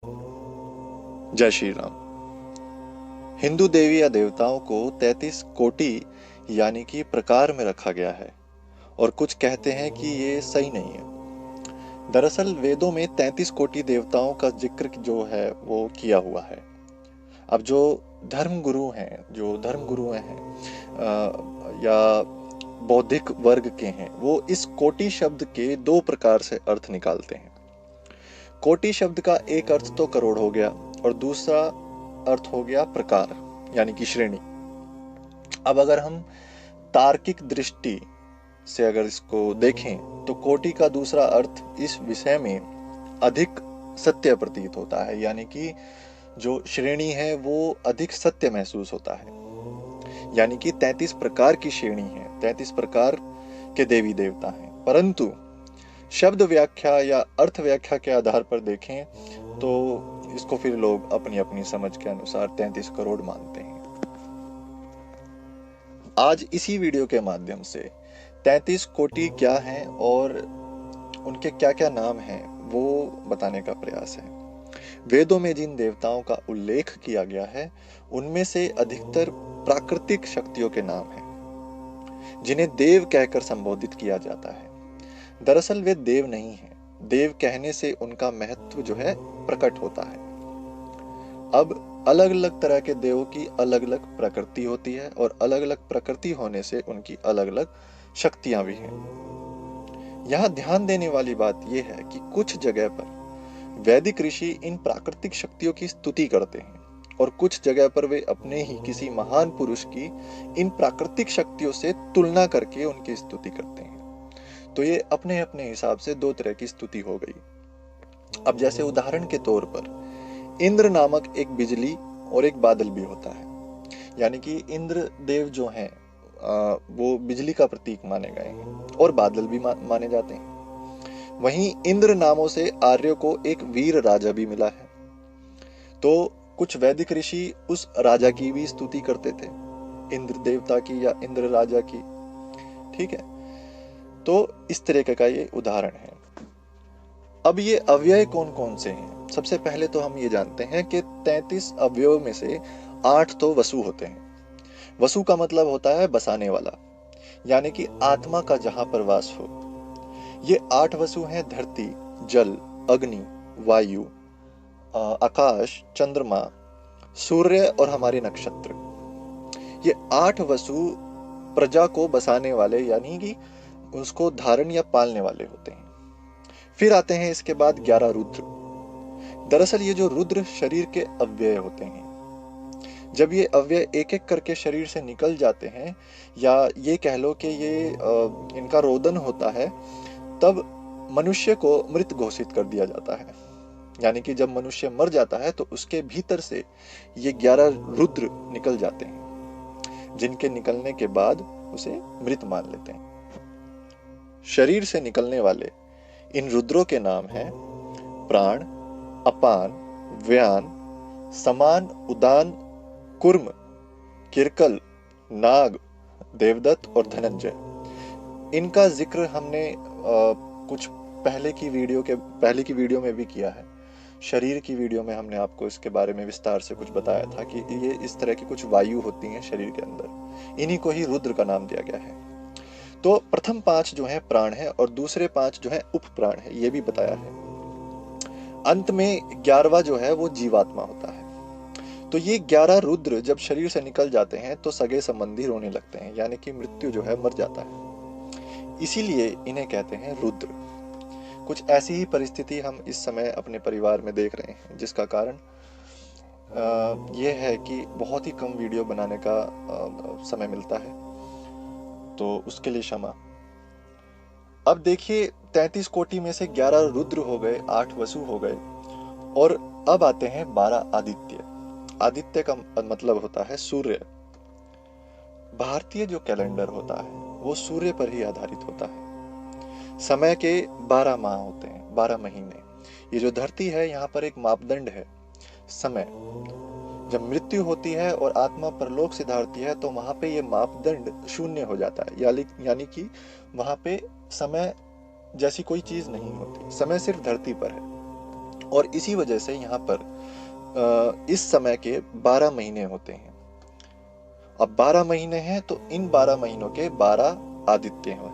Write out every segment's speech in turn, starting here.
जय श्री राम। हिंदू देवी या देवताओं को 33 कोटि यानी कि प्रकार में रखा गया है और कुछ कहते हैं कि ये सही नहीं है। दरअसल वेदों में 33 कोटि देवताओं का जिक्र जो है वो किया हुआ है। अब जो धर्म गुरु हैं या बौद्धिक वर्ग के हैं, वो इस कोटि शब्द के दो प्रकार से अर्थ निकालते हैं। कोटि शब्द का एक अर्थ तो करोड़ हो गया और दूसरा अर्थ हो गया प्रकार यानी कि श्रेणी। अब अगर हम तार्किक दृष्टि से अगर इसको देखें तो कोटि का दूसरा अर्थ इस विषय में अधिक सत्य प्रतीत होता है, यानी कि जो श्रेणी है वो अधिक सत्य महसूस होता है। यानी कि 33 प्रकार की श्रेणी है, 33 प्रकार के देवी देवता हैं। परंतु शब्द व्याख्या या अर्थ व्याख्या के आधार पर देखें तो इसको फिर लोग अपनी अपनी समझ के अनुसार 33 करोड़ मानते हैं। आज इसी वीडियो के माध्यम से 33 कोटि क्या हैं और उनके क्या क्या नाम हैं वो बताने का प्रयास है। वेदों में जिन देवताओं का उल्लेख किया गया है उनमें से अधिकतर प्राकृतिक शक्तियों के नाम हैं, जिन्हें देव कहकर संबोधित किया जाता है। दरअसल वे देव नहीं हैं। देव कहने से उनका महत्व जो है प्रकट होता है। अब अलग अलग तरह के देवों की अलग अलग प्रकृति होती है और अलग अलग प्रकृति होने से उनकी अलग अलग शक्तियां भी हैं। यहाँ ध्यान देने वाली बात यह है कि कुछ जगह पर वैदिक ऋषि इन प्राकृतिक शक्तियों की स्तुति करते हैं और कुछ जगह पर वे अपने ही किसी महान पुरुष की इन प्राकृतिक शक्तियों से तुलना करके उनकी स्तुति करते हैं। तो ये अपने अपने हिसाब से दो तरह की स्तुति हो गई। अब जैसे उदाहरण के तौर पर इंद्र नामक एक बिजली और एक बादल भी होता है, यानी कि इंद्र देव जो हैं वो बिजली का प्रतीक माने गए हैं और बादल भी माने जाते हैं। वहीं इंद्र नामों से आर्यों को एक वीर राजा भी मिला है। तो कुछ वैदिक ऋषि उस राजा की भी स्तुति करते थे, इंद्र देवता की या इंद्र राजा की। ठीक है, तो इस तरह का ये उदाहरण है। अब ये अव्यय कौन कौन से हैं? सबसे पहले तो हम ये जानते हैं कि 33 अव्ययों में से 8 तो वसु होते हैं। वसु का मतलब होता है बसाने वाला, यानी कि आत्मा का जहां पर वास हो। ये 8 वसु हैं धरती, जल, अग्नि, वायु, आकाश, चंद्रमा, सूर्य और हमारे नक्षत्र। ये 8 वसु प्रजा को बसाने वाले यानी कि उसको धारण या पालने वाले होते हैं। फिर आते हैं इसके बाद 11 रुद्र। दरअसल ये जो रुद्र शरीर के अव्यय होते हैं। जब ये अव्यय एक एक करके शरीर से निकल जाते हैं या ये कह लो कि ये इनका रोदन होता है, तब मनुष्य को मृत घोषित कर दिया जाता है। यानी कि जब मनुष्य मर जाता है तो उसके भीतर से ये 11 रुद्र निकल जाते हैं, जिनके निकलने के बाद उसे मृत मान लेते हैं। शरीर से निकलने वाले इन रुद्रों के नाम हैं प्राण, अपान, व्यान, समान, उदान, कुर्म, किरकल, नाग, देवदत्त और धनंजय। इनका जिक्र हमने कुछ पहले की वीडियो में भी किया है। शरीर की वीडियो में हमने आपको इसके बारे में विस्तार से कुछ बताया था कि ये इस तरह की कुछ वायु होती हैं शरीर के अंदर, इन्हीं को ही रुद्र का नाम दिया गया है। तो प्रथम 5 जो है प्राण है और दूसरे 5 जो है उप प्राण है, ये भी बताया है। अंत में 11वां जो है वो जीवात्मा होता है। तो ये 11 रुद्र जब शरीर से निकल जाते हैं तो सगे संबंधी रोने लगते हैं, यानी कि मृत्यु जो है मर जाता है। इसीलिए इन्हें कहते हैं रुद्र। कुछ ऐसी ही परिस्थिति हम इस समय अपने परिवार में देख रहे हैं, जिसका कारण यह है कि बहुत ही कम वीडियो बनाने का समय मिलता है, तो उसके लिए क्षमा। अब देखिए 33 कोटि में से 11 रुद्र हो गए, 8 वसु हो गए और अब आते हैं 12 आदित्य। आदित्य का मतलब होता है सूर्य। भारतीय जो कैलेंडर होता है वो सूर्य पर ही आधारित होता है। समय के 12 माह होते हैं, 12 महीने। ये जो धरती है यहाँ पर एक मापदंड है समय। जब मृत्यु होती है और आत्मा परलोक सिधारती है तो वहां पे ये मापदंड शून्य हो जाता है, यानी कि वहां पे समय जैसी कोई चीज नहीं होती। समय सिर्फ धरती पर है और इसी वजह से यहाँ पर इस समय के 12 महीने होते हैं। अब 12 महीने हैं तो इन 12 महीनों के 12 आदित्य हैं।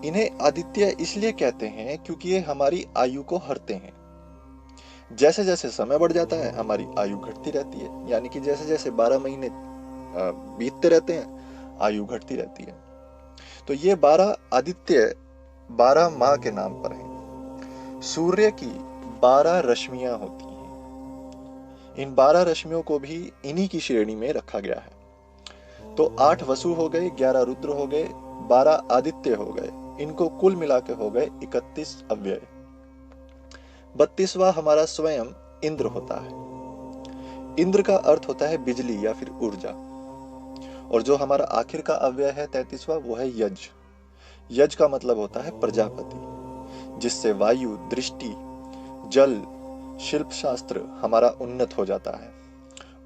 इन्हें आदित्य इसलिए कहते हैं क्योंकि ये हमारी आयु को हरते हैं। जैसे जैसे समय बढ़ जाता है हमारी आयु घटती रहती है, यानी कि जैसे जैसे 12 महीने बीतते रहते हैं आयु घटती रहती है। तो ये 12 आदित्य 12 माह के नाम पर हैं। सूर्य की 12 रश्मियां होती हैं। इन 12 रश्मियों को भी इन्हीं की श्रेणी में रखा गया है। तो 8 वसु हो गए, 11 रुद्र हो गए, 12 आदित्य हो गए। इनको कुल मिला के हो गए 31 अव्यय। 32वां हमारा स्वयं इंद्र होता है। इंद्र का अर्थ होता है बिजली या फिर ऊर्जा। और जो हमारा आखिर का अव्यय है 33वां, वो है यज। यज का मतलब होता है प्रजापति, जिससे वायु, दृष्टि, जल, शिल्प शास्त्र हमारा उन्नत हो जाता है,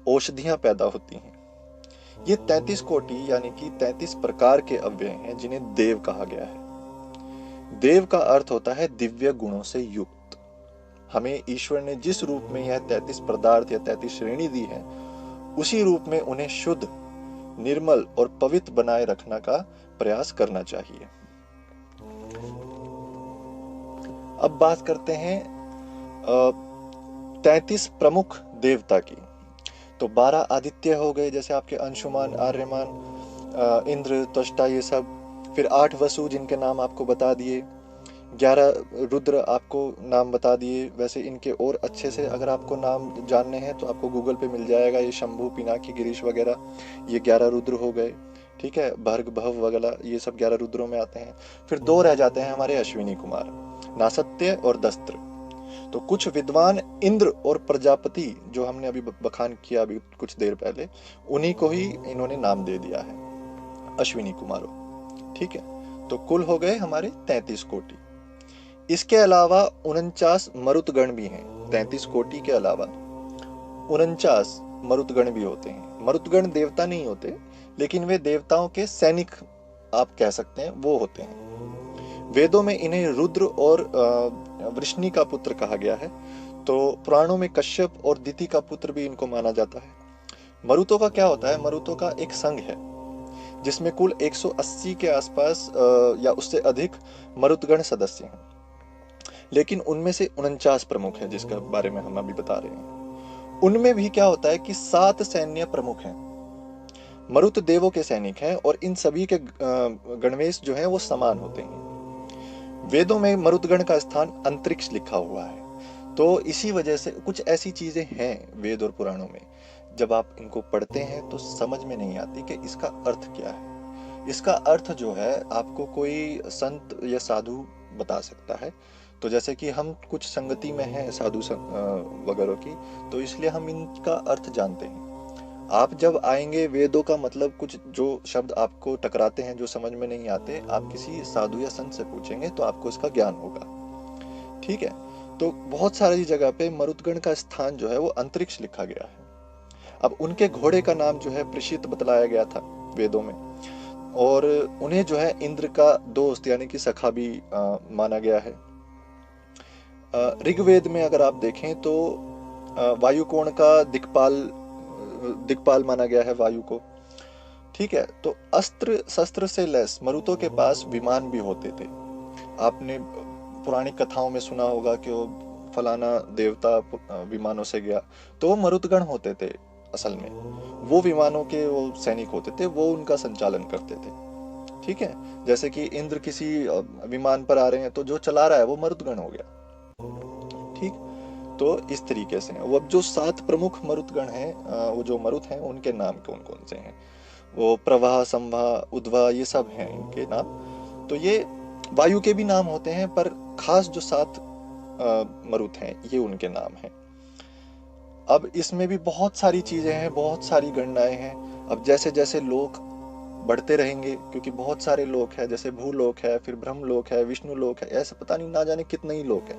औषधियां पैदा होती हैं। ये 33 कोटि यानी कि 33 प्रकार के अव्यय हैं जिन्हें देव कहा गया है। देव का अर्थ होता है दिव्य गुणों से युक्त। हमें ईश्वर ने जिस रूप में यह 33 पदार्थ या 33 श्रेणी दी है, उसी रूप में उन्हें शुद्ध, निर्मल और पवित्र बनाए रखने का प्रयास करना चाहिए। अब बात करते हैं 33 प्रमुख देवता की। तो 12 आदित्य हो गए, जैसे आपके अंशुमान, आर्यमान, इंद्र, त्वष्टा, ये सब। फिर 8 वसु जिनके नाम आपको बता दिए, 11 रुद्र आपको नाम बता दिए। वैसे इनके और अच्छे से अगर आपको नाम जानने हैं तो आपको गूगल पे मिल जाएगा। ये शंभु, पिनाकी, गिरीश वगैरह, ये 11 रुद्र हो गए। ठीक है, भर्ग, भव वगैरह, ये सब 11 रुद्रों में आते हैं। फिर 2 रह जाते हैं हमारे अश्विनी कुमार, नासत्य और दस्त्र। तो कुछ विद्वान इंद्र और प्रजापति, जो हमने अभी बखान किया अभी कुछ देर पहले, उन्हीं को ही इन्होंने नाम दे दिया है, अश्विनी कुमारों। ठीक है, तो कुल हो गए हमारे 33 कोटि। इसके अलावा 49 मरुतगण भी हैं। 33 कोटि के अलावा 49 मरुतगण भी होते हैं। मरुतगण देवता नहीं होते, लेकिन वे देवताओं के सैनिक आप कह सकते हैं, वो होते हैं। वेदों में इन्हें रुद्र और वृष्णि का पुत्र कहा गया है। तो पुराणों में कश्यप और दिति का पुत्र भी इनको माना जाता है। मरुतों का क्या होता है? मरुतों का एक संघ है जिसमें कुल 180 के आसपास या उससे अधिक मरुतगण सदस्य हैं, लेकिन उनमें से 49 प्रमुख हैं जिसके बारे में हम अभी बता रहे हैं। उनमें भी क्या होता है कि 7 सैन्य प्रमुख हैं। मरुत देवों के सैनिक हैं और इन सभी के गणवेश जो हैं वो समान होते हैं। वेदों में मरुतगण का स्थान अंतरिक्ष लिखा हुआ है। तो इसी वजह से कुछ ऐसी चीजें हैं वेद और पुराणों में, जब आप इनको पढ़ते हैं तो समझ में नहीं आती कि इसका अर्थ क्या है। इसका अर्थ जो है आपको कोई संत या साधु बता सकता है। तो जैसे कि हम कुछ संगति में हैं साधु वगैरह की, तो इसलिए हम इनका अर्थ जानते हैं। आप जब आएंगे, वेदों का मतलब कुछ जो शब्द आपको टकराते हैं, जो समझ में नहीं आते, आप किसी साधु या संत से पूछेंगे तो आपको इसका ज्ञान होगा। ठीक है, तो बहुत सारी जगह पे मरुतगण का स्थान जो है वो अंतरिक्ष लिखा गया है। अब उनके घोड़े का नाम जो है प्रशित बतलाया गया था वेदों में, और उन्हें जो है इंद्र का दोस्त यानी कि सखा भी माना गया है। ऋग्वेद में अगर आप देखें तो वायुकोण का दिक्पाल माना गया है वायु को। ठीक है, तो अस्त्र शस्त्र से लैस मरुतों के पास विमान भी होते थे। आपने पुरानी कथाओं में सुना होगा कि वो फलाना देवता विमानों से गया, तो वो मरुतगण होते थे। असल में वो विमानों के वो सैनिक होते थे, वो उनका संचालन करते थे। ठीक है, जैसे कि इंद्र किसी विमान पर आ रहे हैं तो जो चला रहा है वो मरुतगण हो गया। ठीक, तो इस तरीके से वो अब जो 7 प्रमुख मरुतगण हैं, वो जो मरुत हैं उनके नाम कौन कौन से हैं? वो प्रवाह, संभा, उद्वा, ये सब हैं इनके नाम। तो ये वायु के भी नाम होते हैं, पर खास जो 7 मरुत हैं ये उनके नाम हैं। अब इसमें भी बहुत सारी चीजें हैं, बहुत सारी गणनाएं हैं। अब जैसे जैसे लोक बढ़ते रहेंगे, क्योंकि बहुत सारे लोक है, जैसे भूलोक है, फिर ब्रह्मलोक है, विष्णु लोक है, ऐसे पता नहीं ना जाने कितने ही लोक है।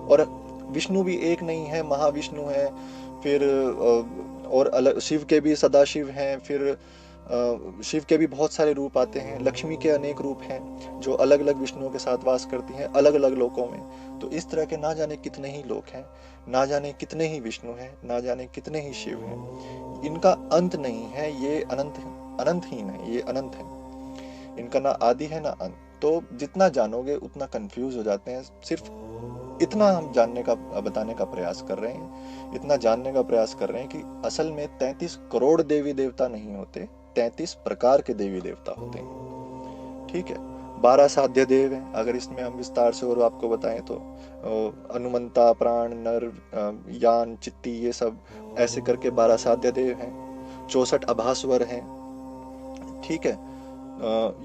और विष्णु भी एक नहीं है, महाविष्णु है, फिर और अलग शिव के भी सदाशिव हैं, फिर शिव के भी बहुत सारे रूप आते हैं, लक्ष्मी के अनेक रूप हैं जो अलग अलग विष्णुओं के साथ वास करती हैं अलग अलग लोकों में। तो इस तरह के ना जाने कितने ही लोक हैं, ना जाने कितने ही विष्णु हैं, ना जाने कितने ही शिव हैं। इनका अंत नहीं है, ये अनंतहीन है, ये अनंत है। इनका ना आदि है ना अंत। तो जितना जानोगे उतना कंफ्यूज हो जाते हैं। सिर्फ इतना हम जानने का बताने का प्रयास कर रहे हैं, इतना जानने का प्रयास कर रहे हैं कि असल में 33 करोड़ देवी देवता नहीं होते, 33 प्रकार के देवी देवता होते हैं। ठीक है, 12 साध्य देव हैं। अगर इसमें हम विस्तार से और आपको बताएं तो अनुमंता, प्राण, नर, यान, चित्ती, ये सब ऐसे करके 12 साध्य देव हैं। 64 अभास्वर हैं। ठीक है,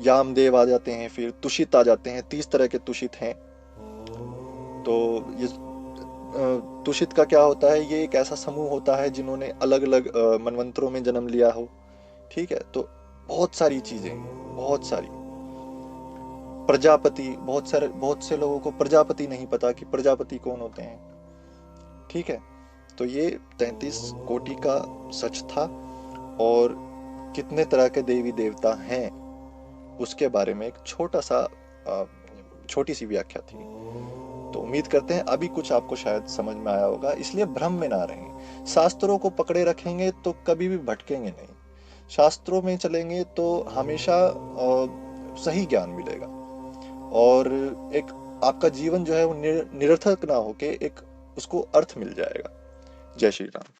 यामदेव आ जाते हैं, फिर तुषित आ जाते हैं, 30 तरह के तुषित हैं। तो ये तुषित का क्या होता है, ये एक ऐसा समूह होता है जिन्होंने अलग अलग मनवंतरों में जन्म लिया हो। ठीक है, तो बहुत सारी चीजें, बहुत सारी। प्रजापति, बहुत से लोगों को प्रजापति नहीं पता कि प्रजापति कौन होते हैं। ठीक है, तो ये 33 कोटि का सच था। और कितने तरह के देवी देवता हैं उसके बारे में एक छोटी सी व्याख्या थी। तो उम्मीद करते हैं अभी कुछ आपको शायद समझ में आया होगा। इसलिए भ्रम में ना रहें। शास्त्रों को पकड़े रखेंगे तो कभी भी भटकेंगे नहीं। शास्त्रों में चलेंगे तो हमेशा सही ज्ञान मिलेगा, और एक आपका जीवन जो है वो निरर्थक ना होके एक उसको अर्थ मिल जाएगा। जय श्री राम।